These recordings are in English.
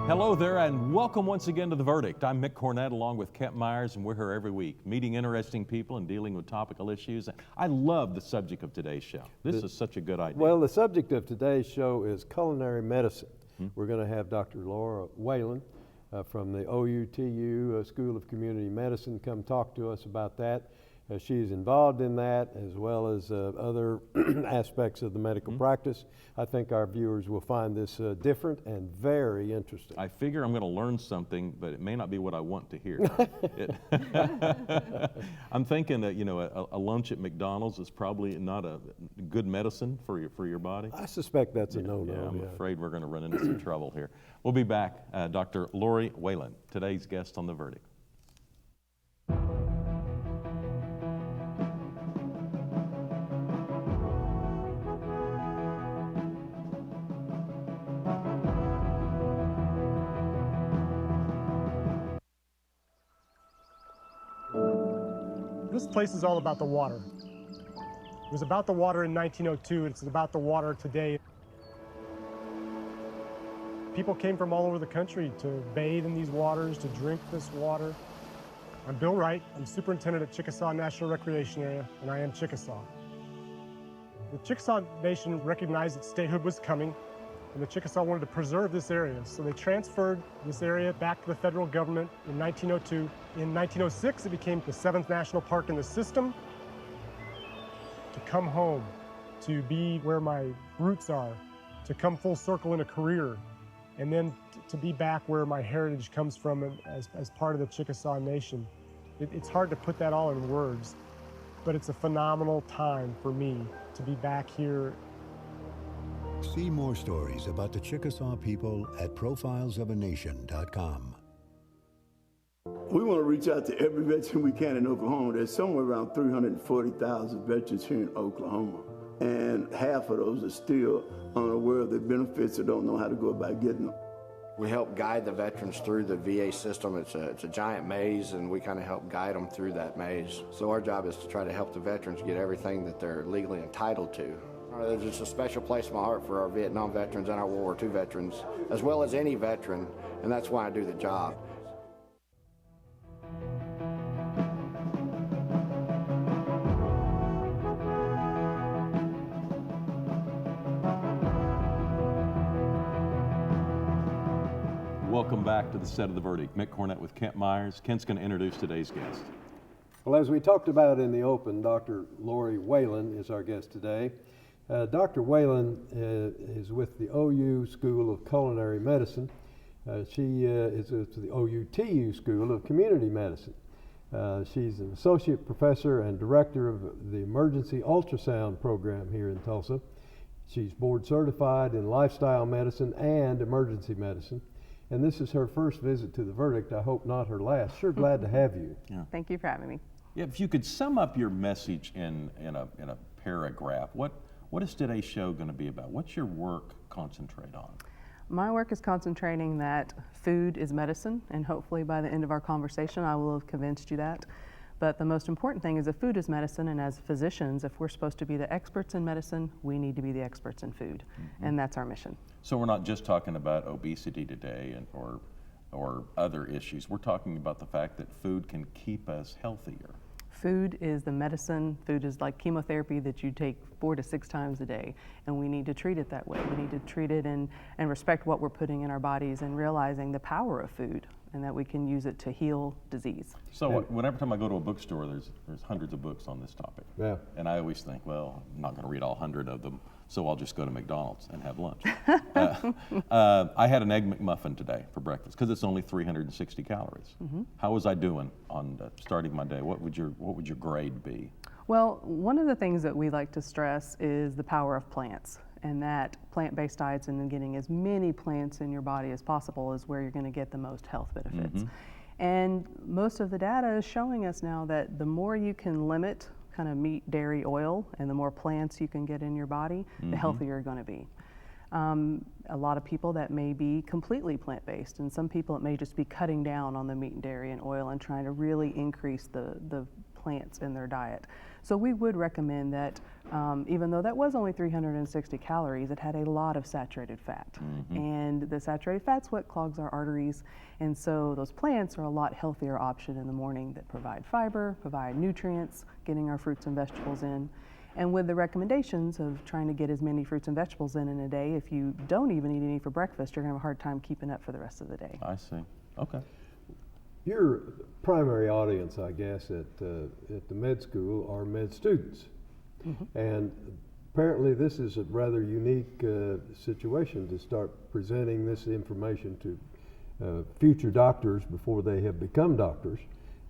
Hello there and welcome once again to The Verdict. I'm Mick Cornett along with Meyers, and we're here every week meeting interesting people and dealing with topical issues. I love the subject of today's show. This is such a good idea. Well, the subject of today's show is culinary medicine. We're going to have Dr. Lori Whelan from the OU-TU School of Community Medicine come talk to us about that. She's involved in that as well as other aspects of the medical practice. I think our viewers will find this different and very interesting. I figure I'm going to learn something, but it may not be what I want to hear. I'm thinking that, you know, a lunch at McDonald's is probably not a good medicine for your body. I suspect that's a no-no. Yeah, I'm afraid we're going to run into some trouble here. We'll be back. Dr. Lori Whelan, today's guest on The Verdict. This place is all about the water. It was about the water in 1902, it's about the water today. People came from all over the country to bathe in these waters, to drink this water. I'm Bill Wright, I'm superintendent at Chickasaw National Recreation Area, and I am Chickasaw. The Chickasaw Nation recognized that statehood was coming, and the Chickasaw wanted to preserve this area, so they transferred this area back to the federal government in 1902. In 1906, it became the 7th national park in the system. To come home, to be where my roots are, to come full circle in a career, and then to be back where my heritage comes from as part of the Chickasaw Nation. It's hard to put that all in words, but it's a phenomenal time for me to be back here. See more stories about the Chickasaw people at profilesofanation.com. We want to reach out to every veteran we can in Oklahoma. There's somewhere around 340,000 veterans here in Oklahoma, and half of those are still unaware of their benefits or don't know how to go about getting them. We help guide the veterans through the VA system. It's a giant maze, and we kind of help guide them through that maze. So our job is to try to help the veterans get everything that they're legally entitled to. There's just a special place in my heart for our Vietnam veterans and our World War II veterans, as well as any veteran, and that's why I do the job. Welcome back to the set of The Verdict. Mick Cornett with Meyers. Kent's going to introduce today's guest. Well, as we talked about in the open, Dr. Lori Whelan is our guest today. Dr. Whelan is with the OU School of Culinary Medicine. She is with the OU-TU School of Community Medicine. She's an associate professor and director of the emergency ultrasound program here in Tulsa. She's board certified in lifestyle medicine and emergency medicine. And this is her first visit to The Verdict. I hope not her last. Sure glad to have you. Yeah. Thank you for having me. Yeah, if you could sum up your message in a paragraph, what is today's show going to be about? What's your work concentrate on? My work is concentrating that food is medicine, and hopefully by the end of our conversation I will have convinced you that. But the most important thing is that food is medicine, and as physicians, if we're supposed to be the experts in medicine, we need to be the experts in food, and that's our mission. So we're not just talking about obesity today or other issues. We're talking about the fact that food can keep us healthier. Food is the medicine. Food is like chemotherapy that you take 4 to 6 times a day, and we need to treat it that way. We need to treat it and respect what we're putting in our bodies and realizing the power of food and that we can use it to heal disease. So whenever time I go to a bookstore, there's hundreds of books on this topic. Yeah. And I always think, well, I'm not going to read all 100 of them, so I'll just go to McDonald's and have lunch. I had an Egg McMuffin today for breakfast because it's only 360 calories. How was I doing on starting my day? What would your grade be? Well, one of the things that we like to stress is the power of plants, and that plant-based diets and getting as many plants in your body as possible is where you're going to get the most health benefits. And most of the data is showing us now that the more you can limit kind of meat, dairy, oil, and the more plants you can get in your body, the healthier you're going to be. A lot of people that may be completely plant-based, and some people it may just be cutting down on the meat and dairy and oil and trying to really increase the plants in their diet. So we would recommend that, even though that was only 360 calories, it had a lot of saturated fat. And the saturated fat's what clogs our arteries. And so those plants are a lot healthier option in the morning that provide fiber, provide nutrients, getting our fruits and vegetables in. And with the recommendations of trying to get as many fruits and vegetables in a day, if you don't even eat any for breakfast, you're going to have a hard time keeping up for the rest of the day. I see. Okay. Your primary audience, I guess, at the med school are med students. And apparently this is a rather unique situation to start presenting this information to future doctors before they have become doctors,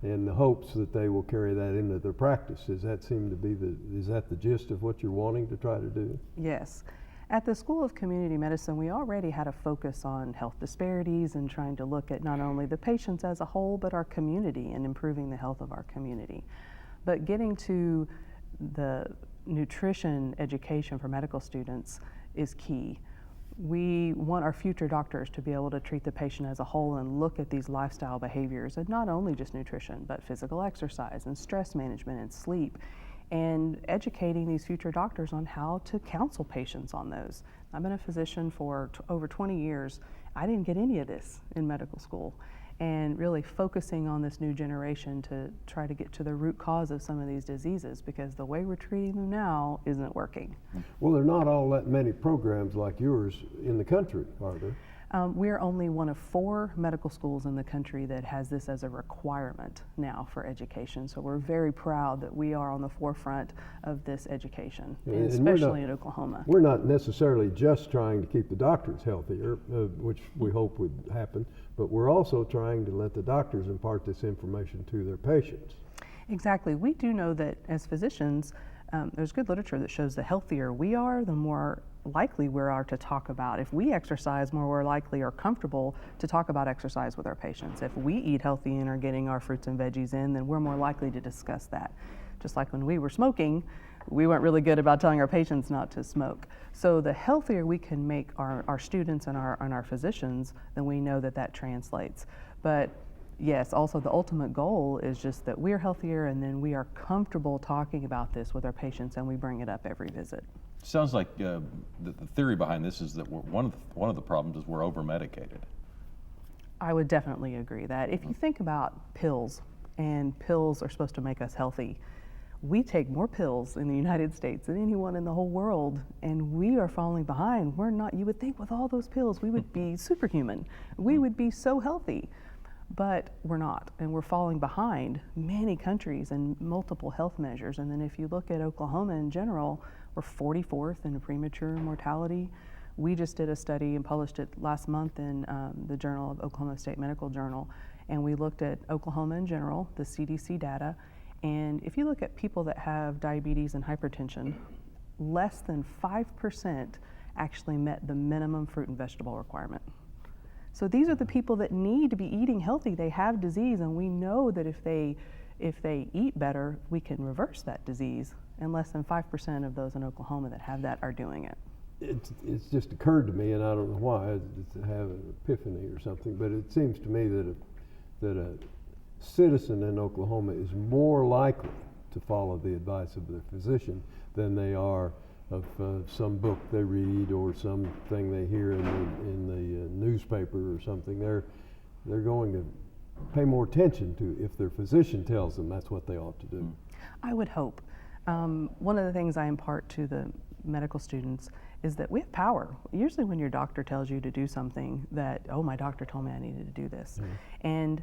in the hopes that they will carry that into their practice. Does that seem to be is that the gist of what you're wanting to try to do? Yes. At the School of Community Medicine, we already had a focus on health disparities and trying to look at not only the patients as a whole, but our community and improving the health of our community. But getting to the nutrition education for medical students is key. We want our future doctors to be able to treat the patient as a whole and look at these lifestyle behaviors, and not only just nutrition, but physical exercise and stress management and sleep, and educating these future doctors on how to counsel patients on those. I've been a physician for over 20 years. I didn't get any of this in medical school. And really focusing on this new generation to try to get to the root cause of some of these diseases, because the way we're treating them now isn't working. Well, there are not all that many programs like yours in the country, are there? We're only one of 4 medical schools in the country that has this as a requirement now for education. So we're very proud that we are on the forefront of this education, and especially in Oklahoma. We're not necessarily just trying to keep the doctors healthier, which we hope would happen, but we're also trying to let the doctors impart this information to their patients. Exactly. We do know that as physicians, there's good literature that shows the healthier we are, the more likely we are to talk about. If we exercise more, we're likely or comfortable to talk about exercise with our patients. If we eat healthy and are getting our fruits and veggies in, then we're more likely to discuss that. Just like when we were smoking, we weren't really good about telling our patients not to smoke. So the healthier we can make our students and our physicians, then we know that that translates. But yes, also the ultimate goal is just that we're healthier, and then we are comfortable talking about this with our patients, and we bring it up every visit. Sounds like the theory behind this is that one of the problems is we're over-medicated. I would definitely agree that. If you think about pills, and pills are supposed to make us healthy, we take more pills in the United States than anyone in the whole world, and we are falling behind. We're not, you would think with all those pills we would be superhuman. We would be so healthy, but we're not, and we're falling behind many countries and multiple health measures. And then if you look at Oklahoma in general, we're 44th in premature mortality. We just did a study and published it last month in the Journal of Oklahoma State Medical Journal, and we looked at Oklahoma in general, the CDC data, and if you look at people that have diabetes and hypertension, less than 5% actually met the minimum fruit and vegetable requirement. So these are the people that need to be eating healthy. They have disease, and we know that if they eat better, we can reverse that disease, and less than 5% of those in Oklahoma that have that are doing it. It's just occurred to me, and I don't know why, to have an epiphany or something, but it seems to me that a citizen in Oklahoma is more likely to follow the advice of their physician than they are of some book they read or something they hear in the newspaper or something. They're going to pay more attention to if their physician tells them that's what they ought to do. I would hope. One of the things I impart to the medical students is that we have power. Usually when your doctor tells you to do something that, oh, my doctor told me I needed to do this. And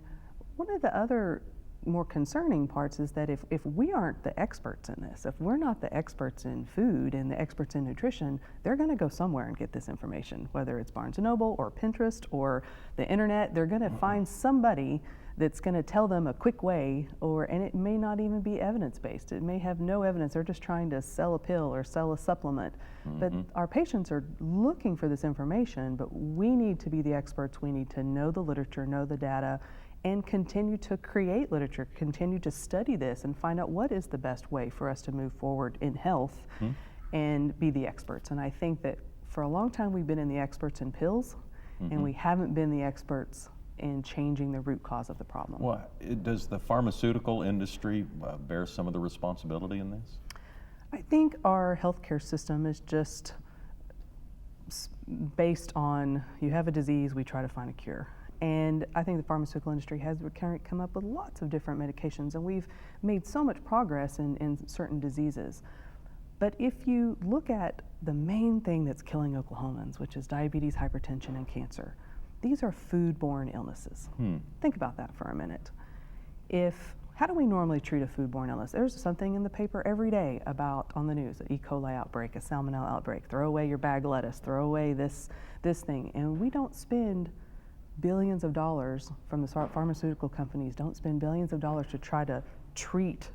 one of the other more concerning parts is that if we aren't the experts in this, if we're not the experts in food and the experts in nutrition, they're going to go somewhere and get this information, whether it's Barnes & Noble or Pinterest or the internet. They're going to find somebody that's going to tell them a quick way, and it may not even be evidence-based. It may have no evidence. They're just trying to sell a pill or sell a supplement. But our patients are looking for this information, but we need to be the experts. We need to know the literature, know the data, and continue to create literature, continue to study this and find out what is the best way for us to move forward in health and be the experts. And I think that for a long time we've been in the experts in pills and we haven't been the experts in changing the root cause of the problem. Well, does the pharmaceutical industry bear some of the responsibility in this? I think our healthcare system is just based on, you have a disease, we try to find a cure. And I think the pharmaceutical industry has come up with lots of different medications, and we've made so much progress in certain diseases. But if you look at the main thing that's killing Oklahomans, which is diabetes, hypertension, and cancer, these are foodborne illnesses. Think about that for a minute. How do we normally treat a foodborne illness? There's something in the paper every day about, on the news, an E. coli outbreak, a salmonella outbreak, throw away your bag of lettuce, throw away this thing. And we don't spend billions of dollars, from the pharmaceutical companies, don't spend billions of dollars to try to treat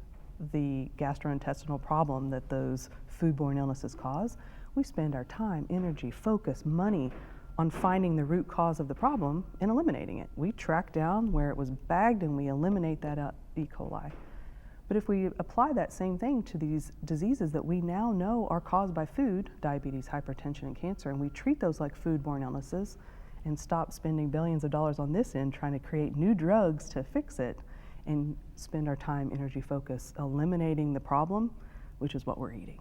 the gastrointestinal problem that those foodborne illnesses cause. We spend our time, energy, focus, money on finding the root cause of the problem and eliminating it. We track down where it was bagged and we eliminate that E. coli. But if we apply that same thing to these diseases that we now know are caused by food, diabetes, hypertension, and cancer, and we treat those like foodborne illnesses and stop spending billions of dollars on this end trying to create new drugs to fix it, and spend our time, energy, focus eliminating the problem, which is what we're eating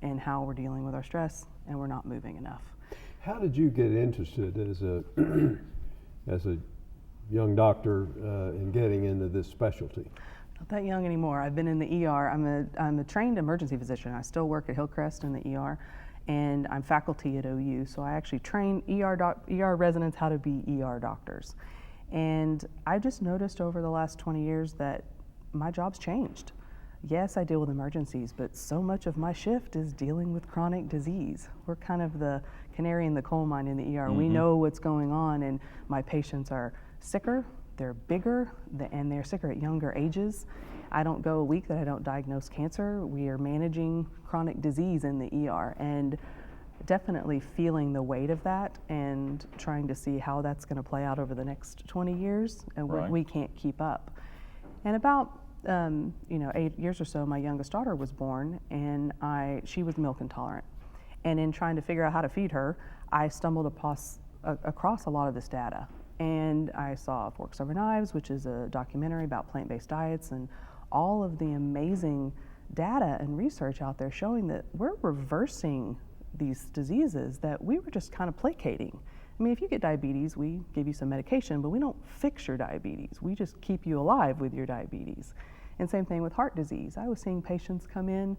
and how we're dealing with our stress, and we're not moving enough. How did you get interested as a as a young doctor in getting into this specialty? Not that young anymore. I've been in the ER. I'm a trained emergency physician. I still work at Hillcrest in the ER, and I'm faculty at OU. So I actually train ER residents how to be ER doctors. And I just noticed over the last 20 years that my job's changed. Yes, I deal with emergencies, but so much of my shift is dealing with chronic disease. We're kind of the canary in the coal mine in the ER. We know what's going on, and my patients are sicker, they're bigger, and they're sicker at younger ages. I don't go a week that I don't diagnose cancer. We are managing chronic disease in the ER, and definitely feeling the weight of that and trying to see how that's going to play out over the next 20 years, and we can't keep up. And about 8 years or so, my youngest daughter was born, and she was milk intolerant. And in trying to figure out how to feed her, I stumbled across a lot of this data. And I saw Forks Over Knives, which is a documentary about plant-based diets, and all of the amazing data and research out there showing that we're reversing these diseases that we were just kind of placating. I mean, if you get diabetes, we give you some medication, but we don't fix your diabetes. We just keep you alive with your diabetes. And same thing with heart disease. I was seeing patients come in,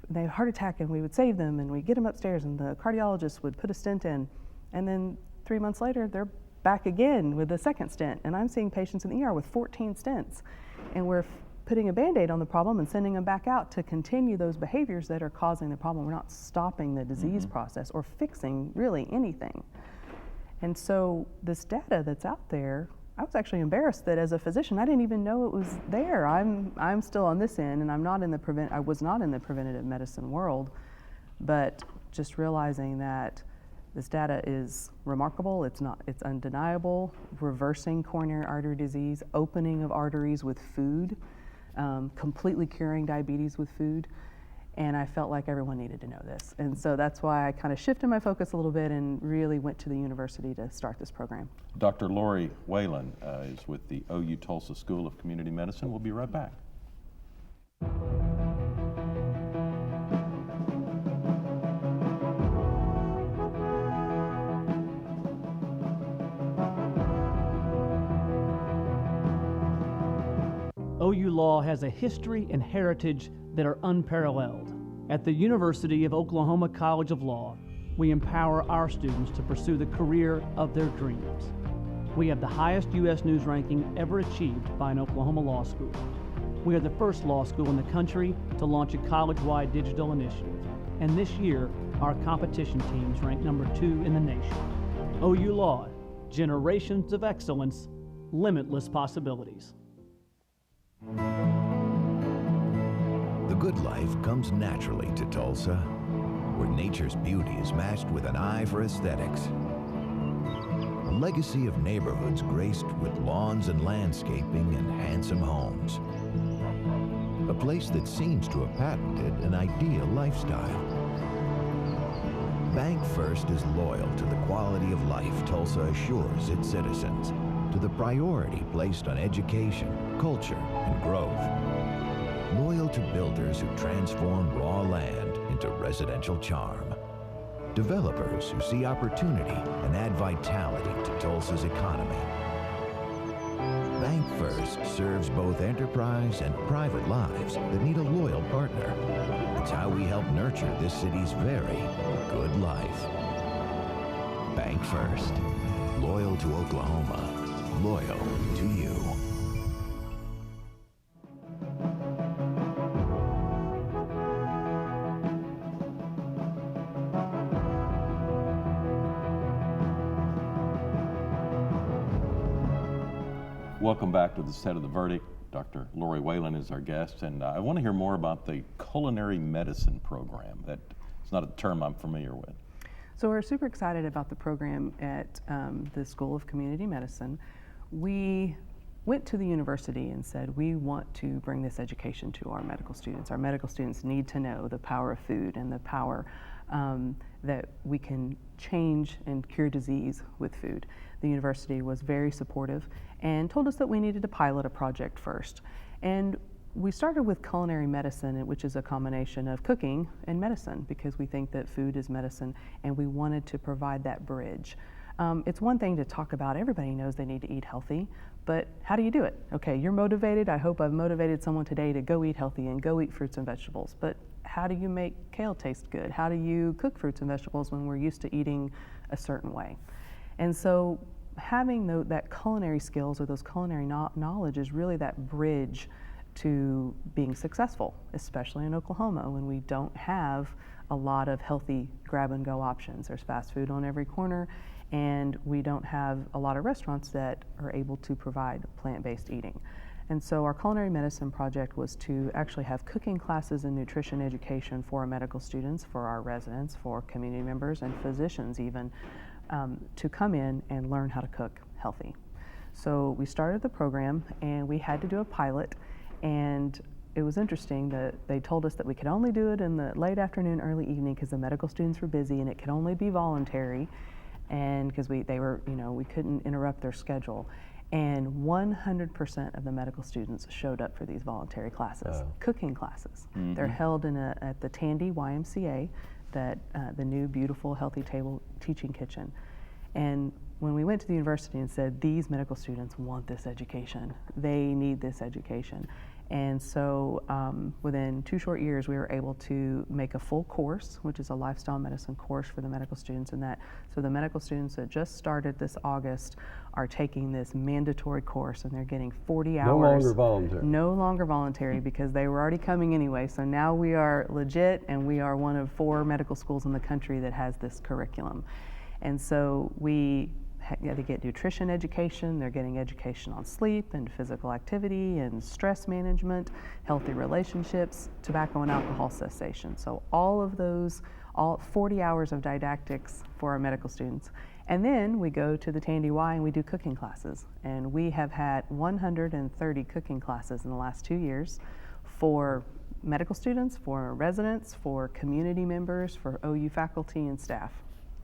they had a heart attack, and we would save them, and we'd get them upstairs, and the cardiologist would put a stent in. And then 3 months later, they're back again with a second stent. And I'm seeing patients in the ER with 14 stents. And we're putting a Band-Aid on the problem and sending them back out to continue those behaviors that are causing the problem. We're not stopping the disease process or fixing really anything. And so this data that's out there, I was actually embarrassed that as a physician, I didn't even know it was there. I'm still on this end, and I was not in the preventative medicine world, but just realizing that this data is remarkable. It's undeniable. Reversing coronary artery disease, opening of arteries with food, completely curing diabetes with food. And I felt like everyone needed to know this. And so that's why I kind of shifted my focus a little bit and really went to the university to start this program. Dr. Lori Whelan is with the OU-Tulsa School of Community Medicine. We'll be right back. OU Law has a history and heritage that are unparalleled. At the University of Oklahoma College of Law, we empower our students to pursue the career of their dreams. We have the highest U.S. News ranking ever achieved by an Oklahoma law school. We are the first law school in the country to launch a college-wide digital initiative, and this year, our competition teams ranked number 2 in the nation. OU Law, generations of excellence, limitless possibilities. The good life comes naturally to Tulsa, where nature's beauty is matched with an eye for aesthetics. A legacy of neighborhoods graced with lawns and landscaping and handsome homes. A place that seems to have patented an ideal lifestyle. Bank First is loyal to the quality of life Tulsa assures its citizens. to the priority placed on education, culture, and growth. Loyal to builders who transform raw land into residential charm. Developers who see opportunity and add vitality to Tulsa's economy. Bank First serves both enterprise and private lives that need a loyal partner. It's how we help nurture this city's very good life. Bank First. Loyal to Oklahoma. Loyal to you. Welcome back to the set of the Verdict. Dr. Lori Whelan is our guest, and I want to hear more about the culinary medicine program. It's not a term I'm familiar with. So we're super excited about the program at the School of Community Medicine. We went to the university and said, we want to bring this education to our medical students. Our medical students need to know the power of food and the power that we can change and cure disease with food. The university was very supportive and told us that we needed to pilot a project first. And we started with culinary medicine, which is a combination of cooking and medicine, because we think that food is medicine, and we wanted to provide that bridge. It's one thing to talk about, everybody knows they need to eat healthy, but how do you do it? Okay, you're motivated. I hope I've motivated someone today to go eat healthy and go eat fruits and vegetables, but how do you make kale taste good? How do you cook fruits and vegetables when we're used to eating a certain way? And so having that culinary skills or those culinary knowledge is really that bridge to being successful, especially in Oklahoma when we don't have a lot of healthy grab-and-go options. There's fast food on every corner, and we don't have a lot of restaurants that are able to provide plant-based eating. And so our culinary medicine project was to actually have cooking classes and nutrition education for our medical students, for our residents, for community members, and physicians even, to come in and learn how to cook healthy. So we started the program, and we had to do a pilot, and it was interesting that they told us that we could only do it in the late afternoon, early evening, because the medical students were busy, and it could only be voluntary, and because they were, we couldn't interrupt their schedule. And 100% of the medical students showed up for these voluntary classes, cooking classes. Mm-hmm. They're held at the Tandy YMCA, the new beautiful healthy table teaching kitchen. And when we went to the university and said, these medical students want this education, they need this education. And so within 2 short years, we were able to make a full course, which is a lifestyle medicine course for the medical students. So the medical students that just started this August are taking this mandatory course, and they're getting 40 hours. No longer voluntary. No longer voluntary, because they were already coming anyway. So now we are legit, and we are one of 4 medical schools in the country that has this curriculum. And so they get nutrition education, they're getting education on sleep and physical activity and stress management, healthy relationships, tobacco and alcohol cessation. So all of those, 40 hours of didactics for our medical students. And then we go to the Tandy Y and we do cooking classes. And we have had 130 cooking classes in the last 2 years for medical students, for residents, for community members, for OU faculty and staff.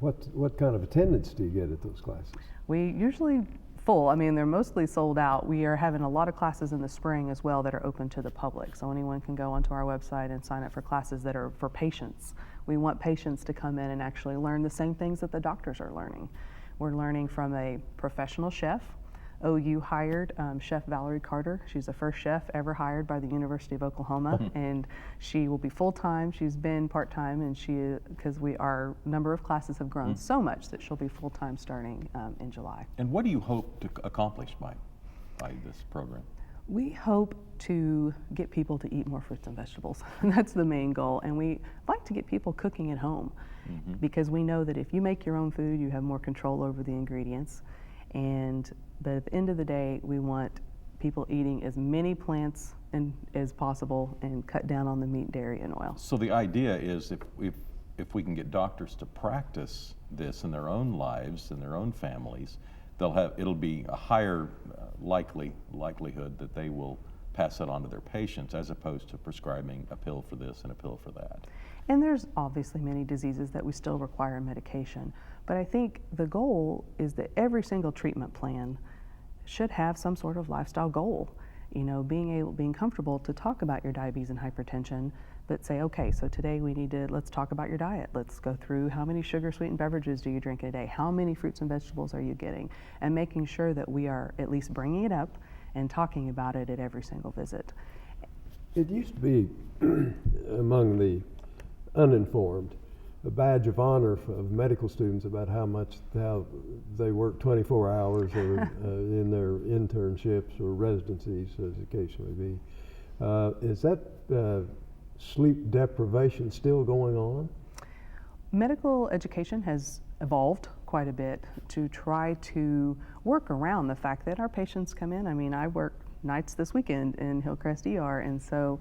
What kind of attendance do you get at those classes? We usually full. I mean, they're mostly sold out. We are having a lot of classes in the spring as well that are open to the public. So anyone can go onto our website and sign up for classes that are for patients. We want patients to come in and actually learn the same things that the doctors are learning. We're learning from a professional chef. OU hired Chef Valerie Carter. She's the first chef ever hired by the University of Oklahoma, and she will be full-time. She's been part-time, and because our number of classes have grown so much that she'll be full-time starting in July. And what do you hope to accomplish by this program? We hope to get people to eat more fruits and vegetables. That's the main goal, and we like to get people cooking at home, because we know that if you make your own food, you have more control over the ingredients. But at the end of the day, we want people eating as many plants as possible and cut down on the meat, dairy, and oil. So the idea is if we can get doctors to practice this in their own lives, in their own families, it'll be a higher likelihood that they will pass it on to their patients, as opposed to prescribing a pill for this and a pill for that. And there's obviously many diseases that we still require medication, but I think the goal is that every single treatment plan should have some sort of lifestyle goal. You know, being comfortable to talk about your diabetes and hypertension, but say, okay, so today let's talk about your diet. Let's go through how many sugar sweetened beverages do you drink a day? How many fruits and vegetables are you getting? And making sure that we are at least bringing it up and talking about it at every single visit. It used to be among the uninformed a badge of honor of medical students about how they work 24 hours or in their internships or residencies, as the case may be. Is that sleep deprivation still going on? Medical education has evolved quite a bit to try to work around the fact that our patients come in. I mean, I work nights this weekend in Hillcrest ER, and so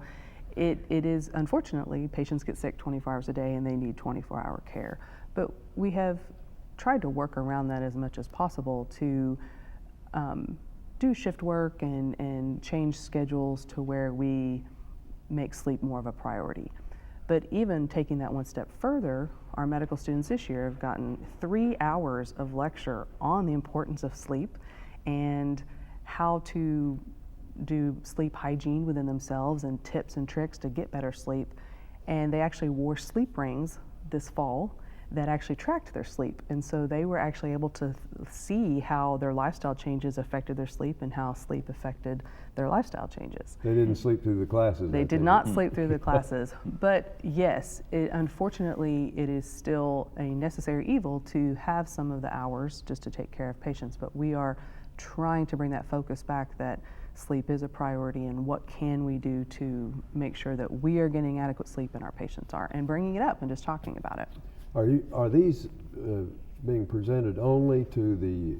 it is, unfortunately, patients get sick 24 hours a day and they need 24-hour care. But we have tried to work around that as much as possible to do shift work and change schedules to where we make sleep more of a priority. But even taking that one step further, our medical students this year have gotten 3 hours of lecture on the importance of sleep and how to do sleep hygiene within themselves and tips and tricks to get better sleep. And they actually wore sleep rings this fall that actually tracked their sleep. And so they were actually able to see how their lifestyle changes affected their sleep and how sleep affected their lifestyle changes. They didn't sleep through the classes. They did not sleep through the classes. But yes, unfortunately, it is still a necessary evil to have some of the hours just to take care of patients. But we are trying to bring that focus back that sleep is a priority and what can we do to make sure that we are getting adequate sleep and our patients are, and bringing it up and just talking about it. Are these being presented only to the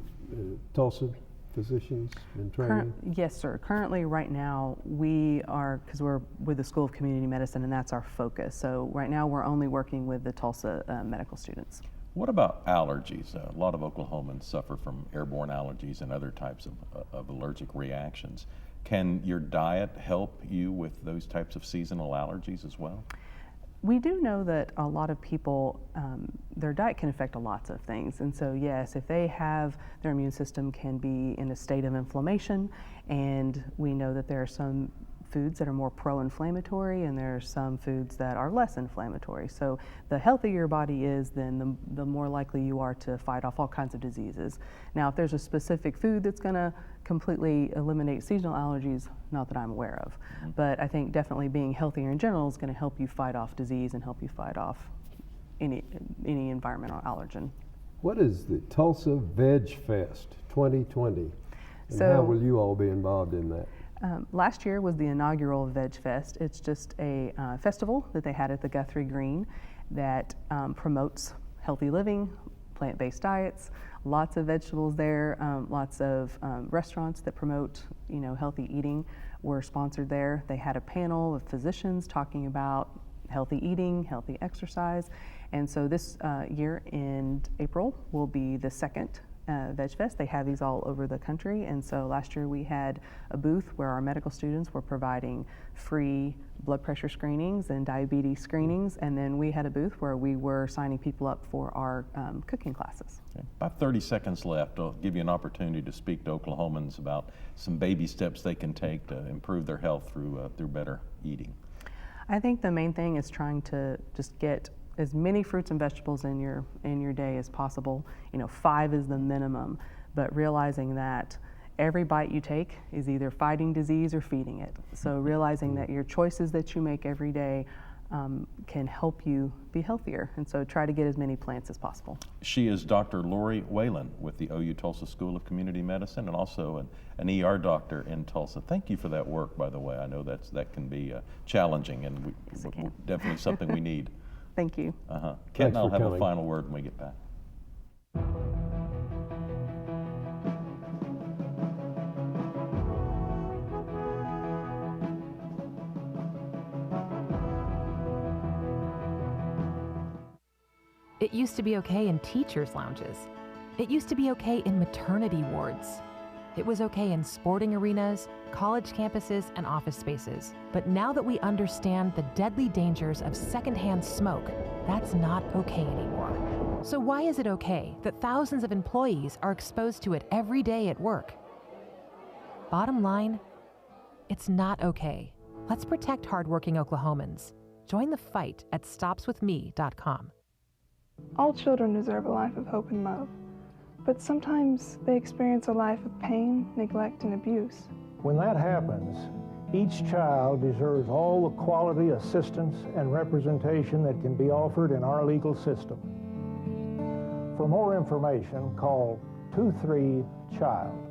Tulsa physicians in training? Yes, sir. Currently, right now, we are, because we're with the School of Community Medicine and that's our focus. So right now we're only working with the Tulsa medical students. What about allergies? A lot of Oklahomans suffer from airborne allergies and other types of allergic reactions. Can your diet help you with those types of seasonal allergies as well? We do know that a lot of people, their diet can affect lots of things. And so yes, if they have, their immune system can be in a state of inflammation, and we know that there are some foods that are more pro-inflammatory and there are some foods that are less inflammatory. So the healthier your body is, then the more likely you are to fight off all kinds of diseases. Now, if there's a specific food that's going to completely eliminate seasonal allergies, not that I'm aware of, but I think definitely being healthier in general is going to help you fight off disease and help you fight off any environmental allergen. What is the Tulsa Veg Fest 2020? And how will you all be involved in that? Last year was the inaugural Veg Fest. It's just a festival that they had at the Guthrie Green that promotes healthy living, plant-based diets, lots of vegetables there, lots of restaurants that promote, healthy eating were sponsored there. They had a panel of physicians talking about healthy eating, healthy exercise, and so this year in April will be the second Veg Fest. They have these all over the country, and so last year we had a booth where our medical students were providing free blood pressure screenings and diabetes screenings, and then we had a booth where we were signing people up for our cooking classes. Okay. About 30 seconds left. I'll give you an opportunity to speak to Oklahomans about some baby steps they can take to improve their health through better eating. I think the main thing is trying to just get as many fruits and vegetables in your day as possible. 5 is the minimum, but realizing that every bite you take is either fighting disease or feeding it. So realizing that your choices that you make every day can help you be healthier, and so try to get as many plants as possible. She is Dr. Lori Whelan with the OU-Tulsa School of Community Medicine and also an ER doctor in Tulsa. Thank you for that work, by the way. I know that can be challenging, and definitely something we need. Thank you. Kent and I'll have a final word when we get back. It used to be okay in teachers' lounges. It used to be okay in maternity wards. It was okay in sporting arenas, college campuses, and office spaces. But now that we understand the deadly dangers of secondhand smoke, that's not okay anymore. So why is it okay that thousands of employees are exposed to it every day at work? Bottom line, it's not okay. Let's protect hardworking Oklahomans. Join the fight at stopswithme.com. All children deserve a life of hope and love, but sometimes they experience a life of pain, neglect, and abuse. When that happens, each child deserves all the quality assistance and representation that can be offered in our legal system. For more information, call 23-CHILD.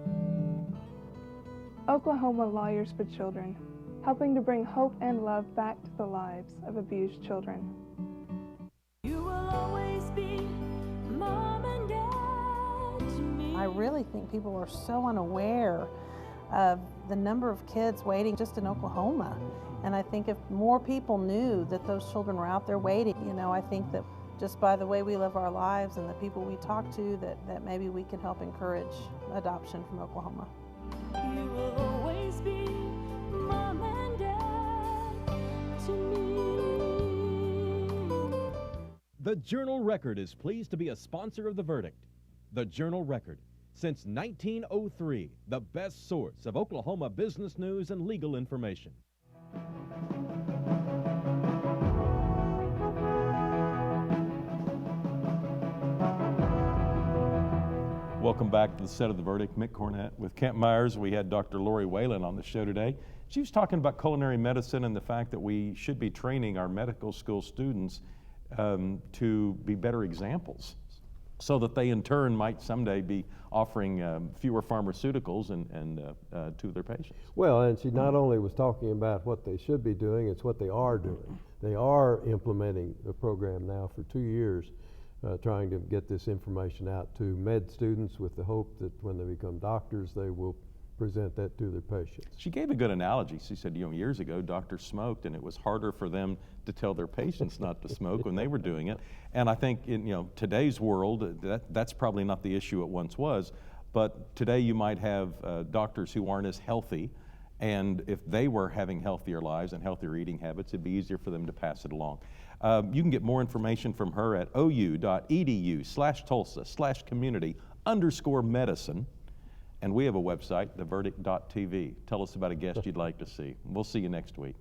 Oklahoma Lawyers for Children, helping to bring hope and love back to the lives of abused children. You will always be mom and dad to me. I really think people are so unaware of the number of kids waiting just in Oklahoma. And I think if more people knew that those children were out there waiting, I think that just by the way we live our lives and the people we talk to, that maybe we can help encourage adoption from Oklahoma. You will always be mom and dad to me. The Journal-Record is pleased to be a sponsor of The Verdict. The Journal-Record, since 1903, the best source of Oklahoma business news and legal information. Welcome back to the set of The Verdict. Mick Cornett with Kent Meyers. We had Dr. Lori Whelan on the show today. She was talking about culinary medicine and the fact that we should be training our medical school students to be better examples, so that they in turn might someday be offering fewer pharmaceuticals and to their patients. Well, and she not only was talking about what they should be doing, it's what they are doing. They are implementing a program now for 2 years, trying to get this information out to med students with the hope that when they become doctors, they will present that to their patients. She gave a good analogy. She said, years ago, doctors smoked, and it was harder for them to tell their patients not to smoke when they were doing it. And I think in today's world, that's probably not the issue it once was. But today you might have doctors who aren't as healthy, and if they were having healthier lives and healthier eating habits, it'd be easier for them to pass it along. You can get more information from her at ou.edu/Tulsa/community_medicine. And we have a website, theverdict.tv. Tell us about a guest you'd like to see. We'll see you next week.